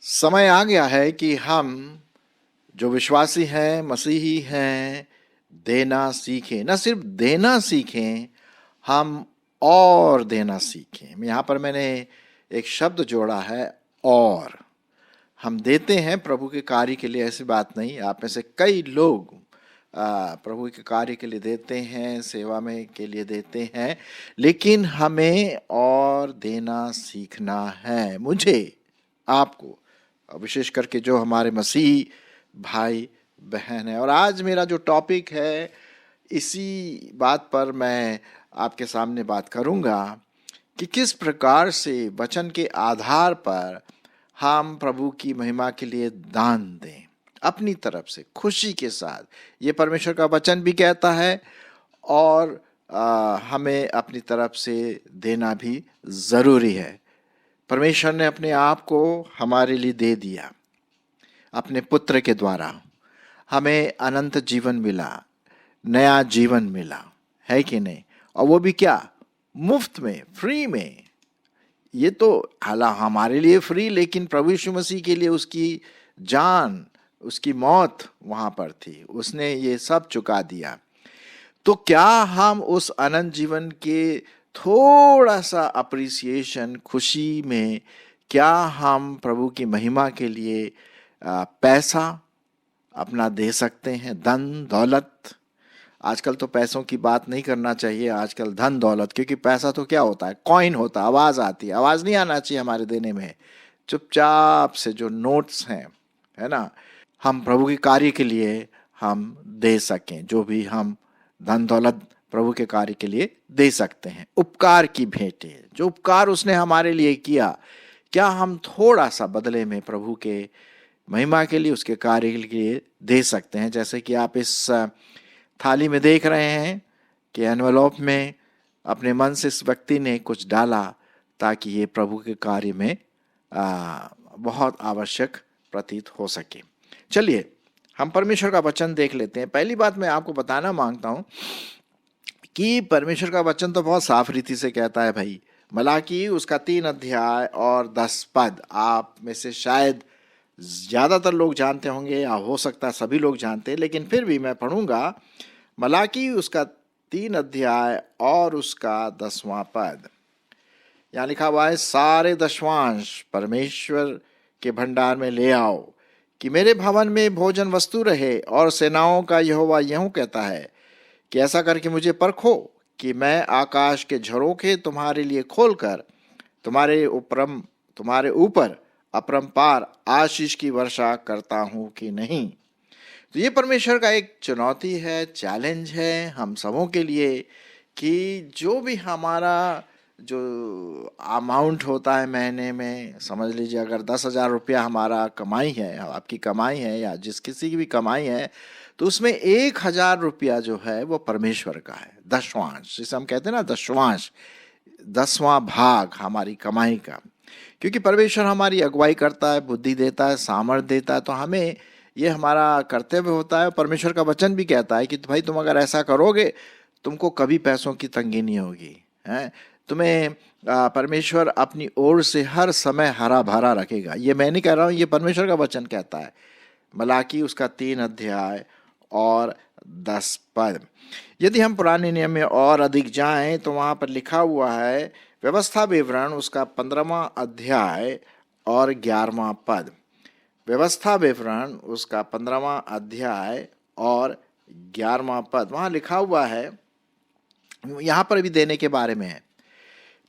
समय आ गया है कि हम जो विश्वासी हैं, मसीही हैं, देना सीखें। न सिर्फ देना सीखें, हम और देना सीखें। यहाँ पर मैंने एक शब्द जोड़ा है, और। हम देते हैं प्रभु के कार्य के लिए, ऐसी बात नहीं। आप में से कई लोग प्रभु के कार्य के लिए देते हैं, सेवा में के लिए देते हैं, लेकिन हमें और देना सीखना है। मुझे, आपको, विशेष करके जो हमारे मसीही भाई बहन है। और आज मेरा जो टॉपिक है, इसी बात पर मैं आपके सामने बात करूंगा कि किस प्रकार से वचन के आधार पर हम प्रभु की महिमा के लिए दान दें, अपनी तरफ से खुशी के साथ। ये परमेश्वर का वचन भी कहता है, और हमें अपनी तरफ से देना भी ज़रूरी है। परमेश्वर ने अपने आप को हमारे लिए दे दिया, अपने पुत्र के द्वारा हमें अनंत जीवन मिला, नया जीवन मिला, है कि नहीं? और वो भी क्या? मुफ्त में, फ्री में। ये तो हालांकि हमारे लिए फ्री, लेकिन प्रभु यीशु मसीह के लिए उसकी जान, उसकी मौत वहां पर थी। उसने ये सब चुका दिया। तो क्या हम उस अनंत जीवन के थोड़ा सा अप्रिसिएशन, खुशी में, क्या हम प्रभु की महिमा के लिए पैसा अपना दे सकते हैं? धन दौलत। आजकल तो पैसों की बात नहीं करना चाहिए, आजकल धन दौलत, क्योंकि पैसा तो क्या होता है? कॉइन होता है, आवाज आती है। आवाज नहीं आना चाहिए हमारे देने में। चुपचाप से जो नोट्स हैं, है ना, हम प्रभु के कार्य के लिए हम दे सकें। जो भी हम धन दौलत प्रभु के कार्य के लिए दे सकते हैं। उपकार की भेंटें, जो उपकार उसने हमारे लिए किया, क्या हम थोड़ा सा बदले में प्रभु के महिमा के लिए, उसके कार्य के लिए दे सकते हैं? जैसे कि आप इस थाली में देख रहे हैं कि एनवेलॉप में अपने मन से इस व्यक्ति ने कुछ डाला, ताकि ये प्रभु के कार्य में बहुत आवश्यक प्रतीत हो सके। चलिए हम परमेश्वर का वचन देख लेते हैं। पहली बात मैं आपको बताना मांगता हूं कि परमेश्वर का वचन तो बहुत साफ रीति से कहता है भाई। मलाकी उसका 3 अध्याय और 10 पद आप में से शायद ज्यादातर लोग जानते होंगे, या हो सकता है सभी लोग जानते हैं, लेकिन फिर भी मैं पढ़ूंगा। मलाकी उसका 3 अध्याय और उसका 10वां पद। यहाँ लिखा हुआ है, सारे दशवांश परमेश्वर के भंडार में ले आओ, कि मेरे भवन में भोजन वस्तु रहे। और सेनाओं का यहोवा यूं कहता है कि ऐसा करके मुझे परखो, कि मैं आकाश के झरोखे तुम्हारे लिए खोलकर तुम्हारे ऊपर अपरंपार आशीष की वर्षा करता हूं कि नहीं। तो ये परमेश्वर का एक चुनौती है, चैलेंज है हम सबों के लिए, कि जो भी हमारा जो अमाउंट होता है महीने में, समझ लीजिए अगर 10,000 रुपया हमारा कमाई है, आपकी कमाई है, या जिस किसी की भी कमाई है, तो उसमें 1,000 रुपया जो है वो परमेश्वर का है। दशवांश, जिसे हम कहते हैं ना, दशवांश, 10वां भाग हमारी कमाई का। क्योंकि परमेश्वर हमारी अगुवाई करता है, बुद्धि देता है, सामर्थ्य देता है, तो हमें ये हमारा कर्तव्य होता है। परमेश्वर का वचन भी कहता है कि भाई तुम अगर ऐसा करोगे, तुमको कभी पैसों की तंगी नहीं होगी, है। तुम्हें परमेश्वर अपनी ओर से हर समय हरा भरा रखेगा। ये मैं नहीं कह रहा हूँ, ये परमेश्वर का वचन कहता है। मलाकी उसका 3 अध्याय और 10 पद। यदि हम पुराने नियम में और अधिक जाएं, तो वहां पर लिखा हुआ है, व्यवस्था विवरण उसका 15वां अध्याय और 11वां पद। व्यवस्था विवरण उसका 15वां अध्याय और 11वां पद। वहां लिखा हुआ है, यहां पर भी देने के बारे में है,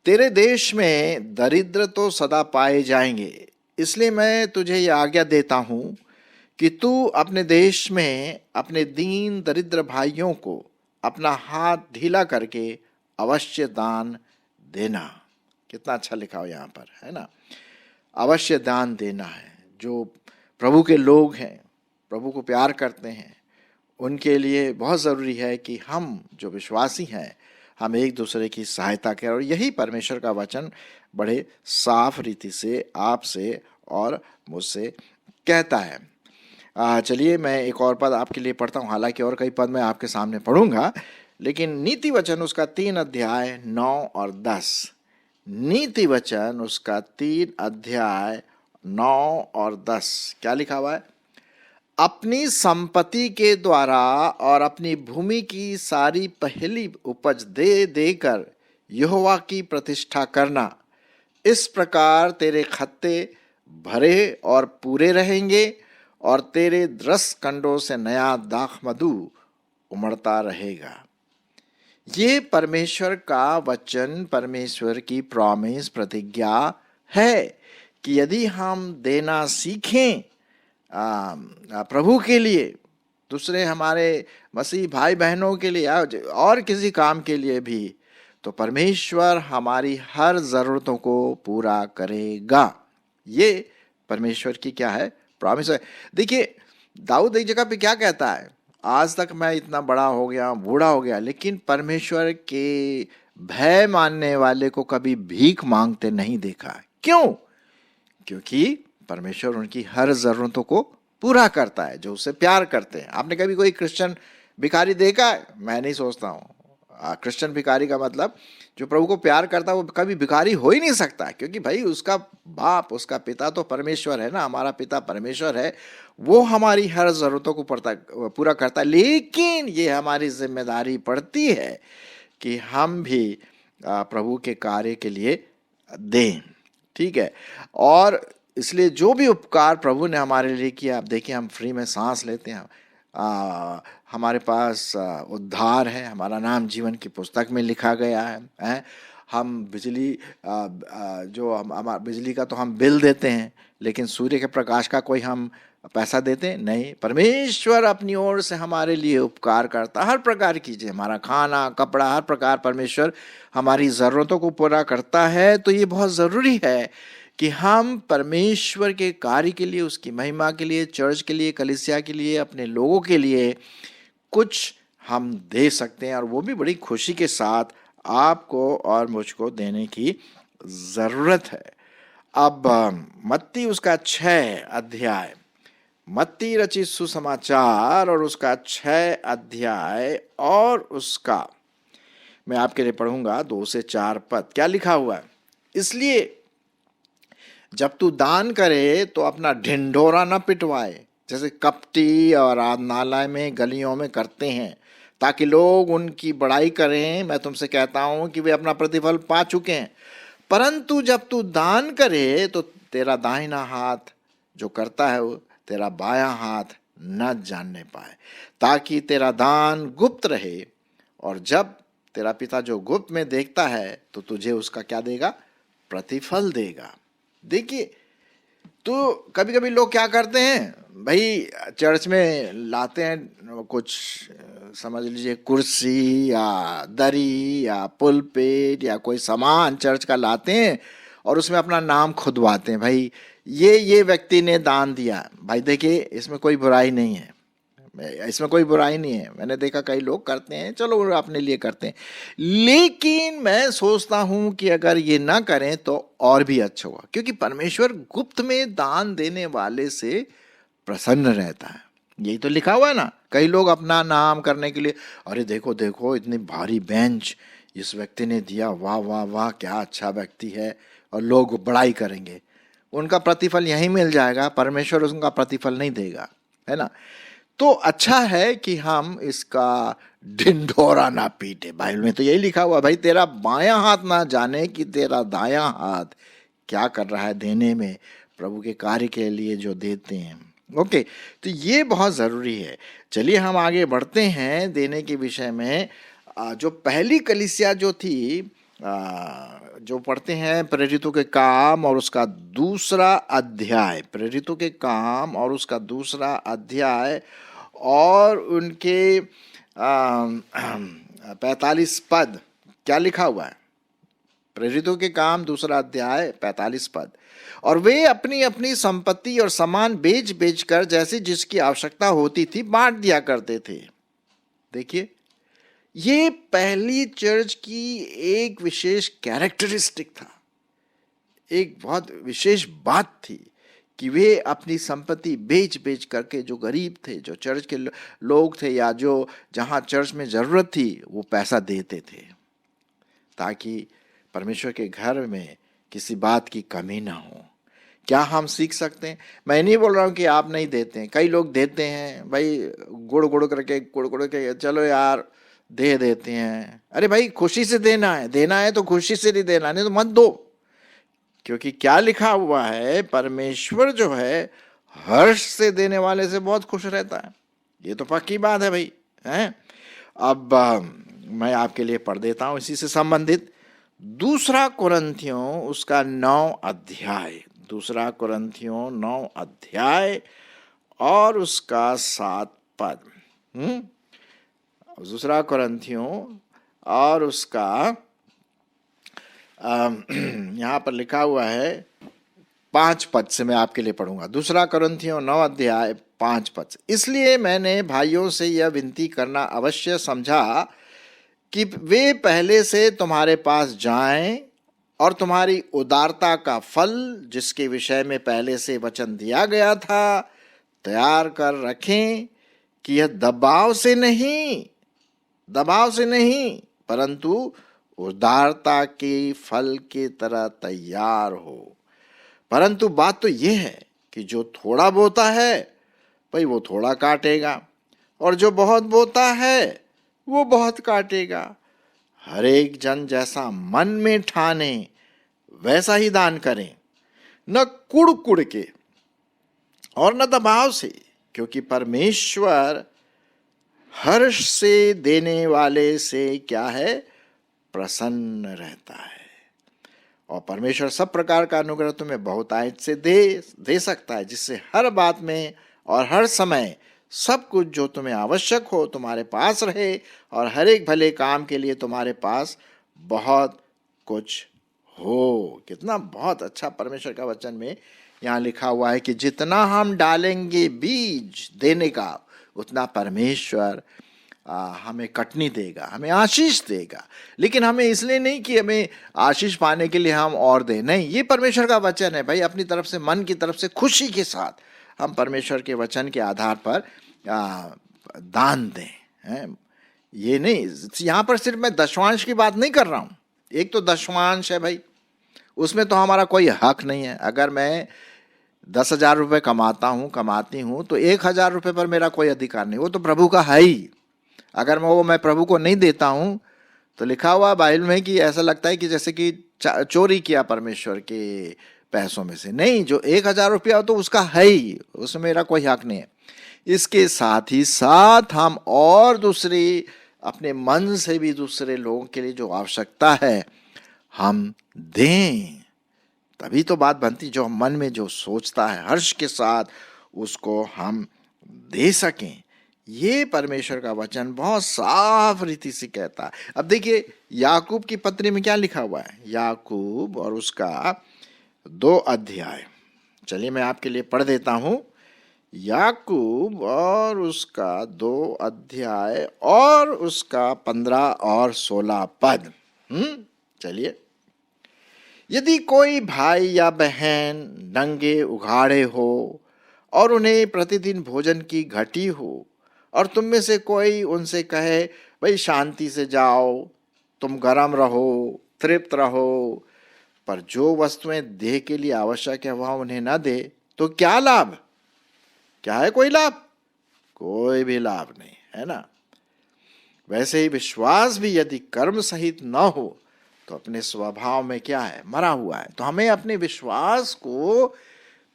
तेरे देश में दरिद्र तो सदा पाए जाएंगे, इसलिए मैं तुझे यह आज्ञा देता हूं कि तू अपने देश में अपने दीन दरिद्र भाइयों को अपना हाथ ढीला करके अवश्य दान देना। कितना अच्छा लिखा हो यहाँ पर, है ना। अवश्य दान देना है। जो प्रभु के लोग हैं, प्रभु को प्यार करते हैं, उनके लिए बहुत ज़रूरी है कि हम जो विश्वासी हैं, हम एक दूसरे की सहायता करें। और यही परमेश्वर का वचन बड़े साफ रीति से आपसे और मुझसे कहता है। चलिए मैं एक और पद आपके लिए पढ़ता हूँ। हालांकि और कई पद मैं आपके सामने पढ़ूंगा, लेकिन नीति वचन उसका 3 अध्याय 9 और 10। नीति वचन उसका 3 अध्याय 9 और 10 क्या लिखा हुआ है? अपनी संपत्ति के द्वारा और अपनी भूमि की सारी पहली उपज दे देकर यहोवा की प्रतिष्ठा करना। इस प्रकार तेरे खत्ते भरे और पूरे रहेंगे और तेरे 10 कंडों से नया दाख मधु उमड़ता रहेगा। ये परमेश्वर का वचन, परमेश्वर की प्रॉमिस, प्रतिज्ञा है कि यदि हम देना सीखें प्रभु के लिए, दूसरे हमारे मसीह भाई बहनों के लिए और किसी काम के लिए भी, तो परमेश्वर हमारी हर जरूरतों को पूरा करेगा। ये परमेश्वर की क्या है? प्रॉमिस है। देखिए दाऊद एक जगह पे क्या कहता है, आज तक मैं इतना बड़ा हो गया, बूढ़ा हो गया, लेकिन परमेश्वर के भय मानने वाले को कभी भीख मांगते नहीं देखा। क्यों? क्योंकि परमेश्वर उनकी हर जरूरतों को पूरा करता है, जो उससे प्यार करते हैं। आपने कभी कोई क्रिश्चियन भिखारी देखा है? मैं नहीं सोचता हूँ। क्रिश्चियन भिखारी का मतलब जो प्रभु को प्यार करता है वो कभी भिखारी हो ही नहीं सकता, क्योंकि भाई उसका बाप, उसका पिता तो परमेश्वर है ना, हमारा पिता परमेश्वर है, वो हमारी हर जरूरतों को पूरा करता है। लेकिन ये हमारी जिम्मेदारी पड़ती है कि हम भी प्रभु के कार्य के लिए दें। ठीक है। और इसलिए जो भी उपकार प्रभु ने हमारे लिए किया, आप देखिए हम फ्री में सांस लेते हैं, हमारे पास उद्धार है, हमारा नाम जीवन की पुस्तक में लिखा गया है। हम बिजली जो हम बिजली का तो हम बिल देते हैं, लेकिन सूर्य के प्रकाश का कोई हम पैसा देते हैं नहीं। परमेश्वर अपनी ओर से हमारे लिए उपकार करता, हर प्रकार की चीज़, हमारा खाना, कपड़ा, हर प्रकार परमेश्वर हमारी ज़रूरतों को पूरा करता है। तो ये बहुत ज़रूरी है कि हम परमेश्वर के कार्य के लिए, उसकी महिमा के लिए, चर्च के लिए, कलीसिया के लिए, अपने लोगों के लिए कुछ हम दे सकते हैं, और वो भी बड़ी खुशी के साथ आपको और मुझको देने की ज़रूरत है। अब मत्ती उसका 6 अध्याय, मत्ती रचित सुसमाचार और उसका 6 अध्याय और उसका मैं आपके लिए पढ़ूंगा 2 से 4 पद। क्या लिखा हुआ है? इसलिए जब तू दान करे तो अपना ढिंढोरा न पिटवाए, जैसे कपटी और आराधनालय में, गलियों में करते हैं, ताकि लोग उनकी बड़ाई करें। मैं तुमसे कहता हूं कि वे अपना प्रतिफल पा चुके हैं। परंतु जब तू दान करे तो तेरा दाहिना हाथ जो करता है वो तेरा बायां हाथ न जानने पाए, ताकि तेरा दान गुप्त रहे, और जब तेरा पिता जो गुप्त में देखता है तो तुझे उसका क्या देगा? प्रतिफल देगा। देखिए, तो कभी कभी लोग क्या करते हैं भाई, चर्च में लाते हैं कुछ, समझ लीजिए कुर्सी या दरी या पुलपेट या कोई सामान चर्च का लाते हैं और उसमें अपना नाम खुदवाते हैं, भाई ये व्यक्ति ने दान दिया। भाई देखिए, इसमें कोई बुराई नहीं है, इसमें कोई बुराई नहीं है। मैंने देखा कई लोग करते हैं, चलो वो अपने लिए करते हैं, लेकिन मैं सोचता हूं कि अगर ये ना करें तो और भी अच्छा होगा, क्योंकि परमेश्वर गुप्त में दान देने वाले से प्रसन्न रहता है। यही तो लिखा हुआ है ना। कई लोग अपना नाम करने के लिए, अरे देखो देखो इतनी भारी बेंच इस व्यक्ति ने दिया, वाह वाह वाह क्या अच्छा व्यक्ति है, और लोग बड़ाई करेंगे। उनका प्रतिफल यहीं मिल जाएगा, परमेश्वर उनका प्रतिफल नहीं देगा, है ना। तो अच्छा है कि हम इसका ढिंढोरा ना पीटे। बाइबल में तो यही लिखा हुआ, भाई तेरा बायां हाथ ना जाने कि तेरा दायां हाथ क्या कर रहा है देने में, प्रभु के कार्य के लिए जो देते हैं। ओके, तो ये बहुत ज़रूरी है। चलिए हम आगे बढ़ते हैं देने के विषय में। जो पहली कलीसिया जो थी, जो पढ़ते हैं प्रेरितों के काम और उसका दूसरा अध्याय, प्रेरितों के काम और उसका दूसरा अध्याय और उनके 45 पद, क्या लिखा हुआ है? प्रेरितों के काम दूसरा अध्याय 45 पद। और वे अपनी अपनी संपत्ति और सामान बेच बेच कर जैसे जिसकी आवश्यकता होती थी बांट दिया करते थे। देखिए, ये पहली चर्च की एक विशेष कैरेक्टरिस्टिक था, एक बहुत विशेष बात थी कि वे अपनी संपत्ति बेच बेच करके, जो गरीब थे, जो चर्च के लोग थे, या जो जहाँ चर्च में ज़रूरत थी, वो पैसा देते थे, ताकि परमेश्वर के घर में किसी बात की कमी ना हो, क्या हम सीख सकते हैं? मैं नहीं बोल रहा हूँ कि आप नहीं देते हैं, कई लोग देते हैं भाई, गुड़ गुड़ के चलो यार दे देते हैं। अरे भाई खुशी से देना है तो खुशी से नहीं देना, नहीं तो मत दो। क्योंकि क्या लिखा हुआ है, परमेश्वर जो है हर्ष से देने वाले से बहुत खुश रहता है। ये तो पक्की बात है भाई, हैं? अब मैं आपके लिए पढ़ देता हूं इसी से संबंधित दूसरा कुरिन्थियों उसका 9 अध्याय, दूसरा कुरिन्थियों 9 अध्याय और उसका 7 पद। दूसरा कुरिन्थियों और उसका यहाँ पर लिखा हुआ है 5 पद से मैं आपके लिए पढ़ूंगा। दूसरा कुरिन्थियों 9 अध्याय 5 पद से, इसलिए मैंने भाइयों से यह विनती करना अवश्य समझा कि वे पहले से तुम्हारे पास जाएं और तुम्हारी उदारता का फल, जिसके विषय में पहले से वचन दिया गया था, तैयार कर रखें, कि यह दबाव से नहीं परंतु उदारता के फल की तरह तैयार हो। परंतु बात तो यह है कि जो थोड़ा बोता है भाई वो थोड़ा काटेगा, और जो बहुत बोता है वो बहुत काटेगा। हर एक जन जैसा मन में ठाने वैसा ही दान करें, न कुड़ के और न दबाव से, क्योंकि परमेश्वर हर्ष से देने वाले से क्या है, प्रसन्न रहता है। और परमेश्वर सब प्रकार का अनुग्रह तुम्हें बहुतायत से दे सकता है, जिससे हर बात में और हर समय सब कुछ जो तुम्हें आवश्यक हो तुम्हारे पास रहे, और हर एक भले काम के लिए तुम्हारे पास बहुत कुछ हो। कितना बहुत अच्छा परमेश्वर का वचन में यहाँ लिखा हुआ है कि जितना हम डालेंगे बीज देने का, उतना परमेश्वर हमें कटनी देगा, हमें आशीष देगा। लेकिन हमें इसलिए नहीं कि हमें आशीष पाने के लिए हम और दें, नहीं, ये परमेश्वर का वचन है भाई। अपनी तरफ से, मन की तरफ से खुशी के साथ हम परमेश्वर के वचन के आधार पर दान दें, हैं? ये नहीं, यहाँ पर सिर्फ मैं दशमांश की बात नहीं कर रहा हूँ। एक तो दशमांश है भाई, उसमें तो हमारा कोई हक नहीं है। अगर मैं 10,000 रुपये कमाती हूँ तो 1,000 रुपये पर मेरा कोई अधिकार नहीं, वो तो प्रभु का है ही। अगर मैं प्रभु को नहीं देता हूँ तो लिखा हुआ बाइबल में कि ऐसा लगता है कि जैसे कि चोरी किया परमेश्वर के पैसों में से। नहीं, जो 1,000 रुपया हो तो उसका है ही, उसमें मेरा कोई हक नहीं है। इसके साथ ही साथ हम और दूसरी अपने मन से भी दूसरे लोगों के लिए जो आवश्यकता है हम दें, तभी तो बात बनती। जो मन में जो सोचता है हर्ष के साथ उसको हम दे सकें। ये परमेश्वर का वचन बहुत साफ रीति से कहता है। अब देखिए याकूब की पत्री में क्या लिखा हुआ है, याकूब और उसका 2 अध्याय, चलिए मैं आपके लिए पढ़ देता हूं। याकूब और उसका 2 अध्याय और उसका 15 और 16 पद। चलिए, यदि कोई भाई या बहन नंगे उघाड़े हो और उन्हें प्रतिदिन भोजन की घटी हो, और तुम में से कोई उनसे कहे भाई शांति से जाओ, तुम गर्म रहो, तृप्त रहो, पर जो वस्तुएं देह के लिए आवश्यक है वह उन्हें न दे, तो क्या लाभ? क्या है कोई लाभ? कोई भी लाभ नहीं, है ना? वैसे ही विश्वास भी यदि कर्म सहित न हो तो अपने स्वभाव में क्या है, मरा हुआ है। तो हमें अपने विश्वास को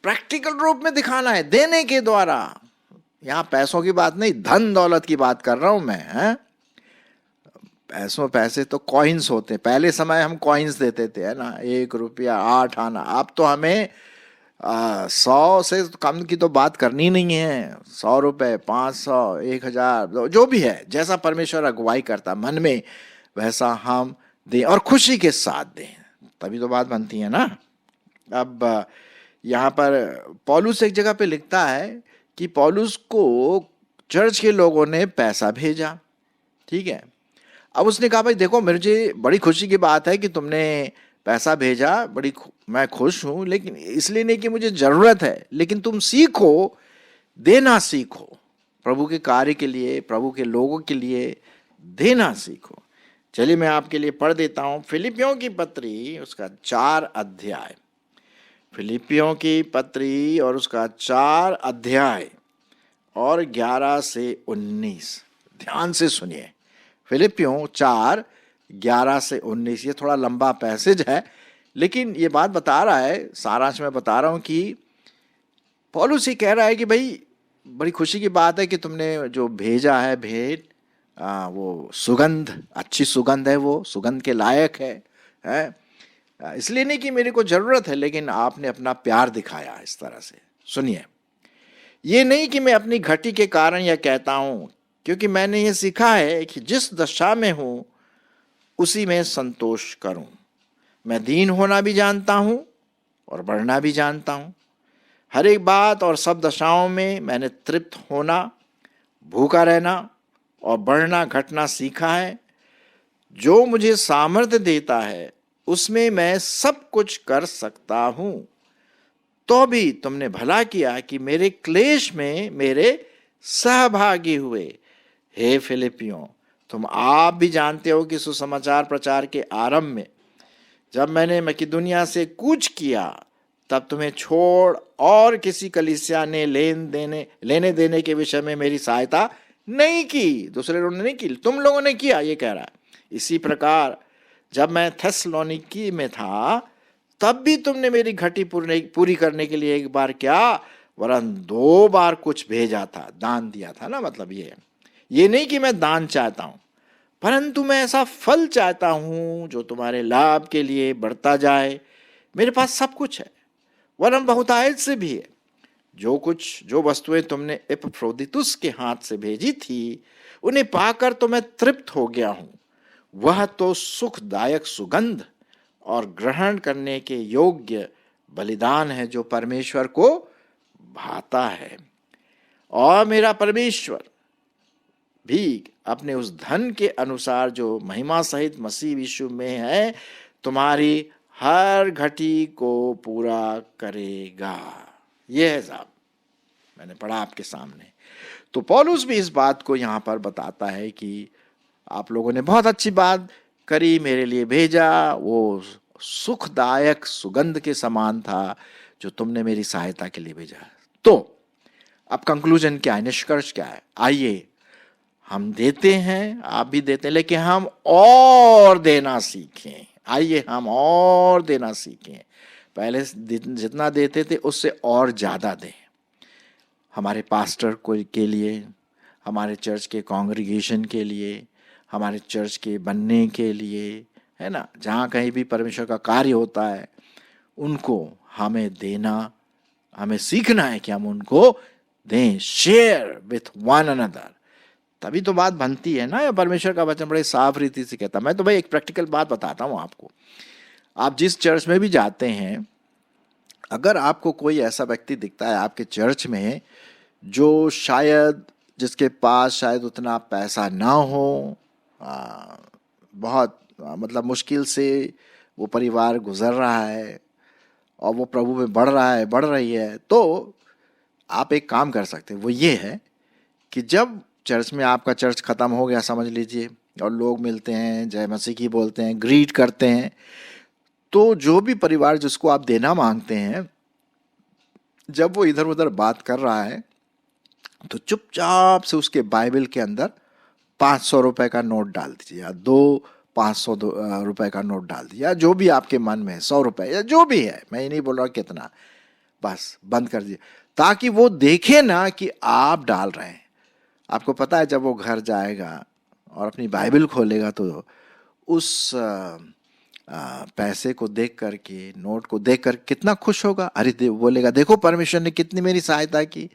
प्रैक्टिकल रूप में दिखाना है, देने के द्वारा। यहाँ पैसों की बात नहीं, धन दौलत की बात कर रहा हूं मैं, हैं? पैसे तो कॉइन्स होते हैं। पहले समय हम कॉइन्स देते थे, है ना, 1 रुपया 8 आना। अब तो हमें 100 से कम की तो बात करनी नहीं है। 100 रुपये, 500, 1,000, जो भी है, जैसा परमेश्वर अगुवाई करता मन में वैसा हम दें और खुशी के साथ दें, तभी तो बात बनती है ना। अब यहाँ पर पौलुस एक जगह पे लिखता है कि पौलुस को चर्च के लोगों ने पैसा भेजा, ठीक है। अब उसने कहा भाई देखो, मुझे बड़ी खुशी की बात है कि तुमने पैसा भेजा, मैं खुश हूं, लेकिन इसलिए नहीं कि मुझे जरूरत है, लेकिन तुम सीखो, देना सीखो, प्रभु के कार्य के लिए, प्रभु के लोगों के लिए देना सीखो। चलिए मैं आपके लिए पढ़ देता हूं फिलिपियों की पत्री उसका 4 अध्याय, फिलिपियों की पत्री और उसका 4 अध्याय और 11 से 19, ध्यान से सुनिए। फिलिपियों 4, 11 से 19, ये थोड़ा लंबा पैसेज है, लेकिन ये बात बता रहा है, सारांश में बता रहा हूं कि पौलुस ही कह रहा है कि भाई बड़ी खुशी की बात है कि तुमने जो भेजा है भेंट, वो सुगंध, अच्छी सुगंध है, वो सुगंध के लायक है? इसलिए नहीं कि मेरे को जरूरत है, लेकिन आपने अपना प्यार दिखाया इस तरह से। सुनिए, ये नहीं कि मैं अपनी घटी के कारण यह कहता हूं, क्योंकि मैंने ये सीखा है कि जिस दशा में हूं उसी में संतोष करूं। मैं दीन होना भी जानता हूं और बढ़ना भी जानता हूं। हर एक बात और सब दशाओं में मैंने तृप्त होना, भूखा रहना और बढ़ना घटना सीखा है। जो मुझे सामर्थ्य देता है उसमें मैं सब कुछ कर सकता हूं। तो भी तुमने भला किया कि मेरे क्लेश में मेरे सहभागी हुए। हे फिलिपियों, तुम आप भी जानते हो कि सुसमाचार प्रचार के आरंभ में जब मैंने मकिदुनिया से कूच किया, तब तुम्हें छोड़ और किसी कलीसिया ने लेने देने के विषय में मेरी सहायता नहीं की। दूसरे लोगों ने नहीं की, तुम लोगों ने किया, ये कह रहा है। इसी प्रकार जब मैं थेसलोनिकी में था, तब भी तुमने मेरी घटी पूरी करने के लिए एक बार क्या वरन 2 बार कुछ भेजा था, दान दिया था ना। मतलब ये नहीं कि मैं दान चाहता हूं, परंतु मैं ऐसा फल चाहता हूं जो तुम्हारे लाभ के लिए बढ़ता जाए। मेरे पास सब कुछ है, वरन बहुतायत से भी है। जो वस्तुएं तुमने एपफ्रोदितुस के हाथ से भेजी थी, उन्हें पाकर तो मैं तृप्त हो गया हूं। वह तो सुखदायक सुगंध और ग्रहण करने के योग्य बलिदान है जो परमेश्वर को भाता है। और मेरा परमेश्वर भी अपने उस धन के अनुसार जो महिमा सहित मसीह यीशु में है, तुम्हारी हर घटी को पूरा करेगा। यह है साहब, मैंने पढ़ा आपके सामने। तो पौलुस भी इस बात को यहां पर बताता है कि आप लोगों ने बहुत अच्छी बात करी, मेरे लिए भेजा, वो सुखदायक सुगंध के समान था जो तुमने मेरी सहायता के लिए भेजा। तो अब कंक्लूजन क्या है, निष्कर्ष क्या है? आइए, हम देते हैं, आप भी देते हैं, लेकिन हम और देना सीखें। आइए हम और देना सीखें। पहले जितना देते थे उससे और ज्यादा दें। हमारे पास्टर को के लिए, हमारे चर्च के कांग्रीगेशन के लिए, हमारे चर्च के बनने के लिए, है ना, जहाँ कहीं भी परमेश्वर का कार्य होता है, उनको हमें देना, हमें सीखना है कि हम उनको दें। शेयर विथ वन अनदर, तभी तो बात बनती है ना। परमेश्वर का वचन बड़े साफ रीति से कहता। मैं तो भाई एक प्रैक्टिकल बात बताता हूँ आपको। आप जिस चर्च में भी जाते हैं, अगर आपको कोई ऐसा व्यक्ति दिखता है आपके चर्च में जो शायद, जिसके पास शायद उतना पैसा ना हो, बहुत मतलब मुश्किल से वो परिवार गुजर रहा है और वो प्रभु में बढ़ रही है, तो आप एक काम कर सकते हैं। वो ये है कि जब चर्च में, आपका चर्च खत्म हो गया समझ लीजिए, और लोग मिलते हैं, जय मसीह की बोलते हैं, ग्रीट करते हैं, तो जो भी परिवार जिसको आप देना मांगते हैं, जब वो इधर उधर बात कर रहा है, तो चुपचाप से उसके बाइबल के अंदर 500 रुपए का नोट डाल दीजिए, या 500 रुपए का नोट डाल दीजिए, या जो भी आपके मन में है, 100 रुपए या जो भी है, मैं ये नहीं बोल रहा कितना, बस बंद कर दीजिए, ताकि वो देखे ना कि आप डाल रहे हैं। आपको पता है, जब वो घर जाएगा और अपनी बाइबल खोलेगा तो उस पैसे को देख करके, नोट को देख कर कितना खुश होगा। अरे बोलेगा, देखो परमेश्वर ने कितनी मेरी सहायता की,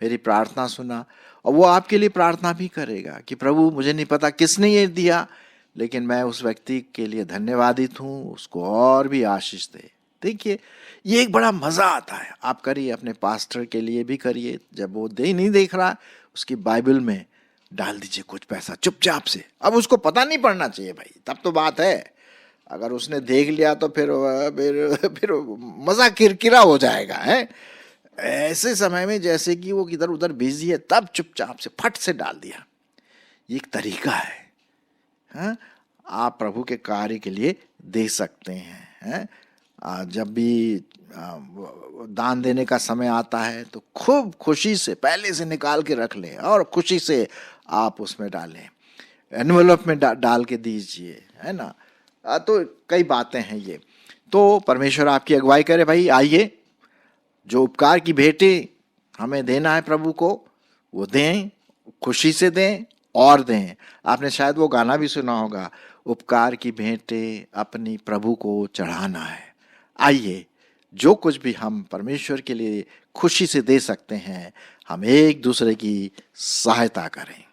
मेरी प्रार्थना सुना। और वो आपके लिए प्रार्थना भी करेगा कि प्रभु, मुझे नहीं पता किसने ये दिया, लेकिन मैं उस व्यक्ति के लिए धन्यवादित हूँ, उसको और भी आशीष दे। देखिए, ये एक बड़ा मजा आता है। आप करिए, अपने पास्टर के लिए भी करिए। जब वो नहीं देख रहा, उसकी बाइबल में डाल दीजिए कुछ पैसा चुपचाप से। अब उसको पता नहीं पड़ना चाहिए भाई, तब तो बात है। अगर उसने देख लिया तो फिर मजा किरकिरा हो जाएगा है। ऐसे समय में जैसे कि वो इधर उधर बिजी है, तब चुपचाप से फट से डाल दिया। ये एक तरीका है, हाँ? आप प्रभु के कार्य के लिए दे सकते हैं, हैं? जब भी दान देने का समय आता है तो खूब खुशी से पहले से निकाल के रख लें और खुशी से आप उसमें डालें, एनवेलप में डाल के दीजिए, है ना। तो कई बातें हैं ये। तो परमेश्वर आपकी अगुवाई करे भाई, आइए जो उपकार की भेंटें हमें देना है प्रभु को, वो दें, खुशी से दें और दें। आपने शायद वो गाना भी सुना होगा, उपकार की भेंटें अपनी प्रभु को चढ़ाना है। आइए जो कुछ भी हम परमेश्वर के लिए खुशी से दे सकते हैं, हम एक दूसरे की सहायता करें।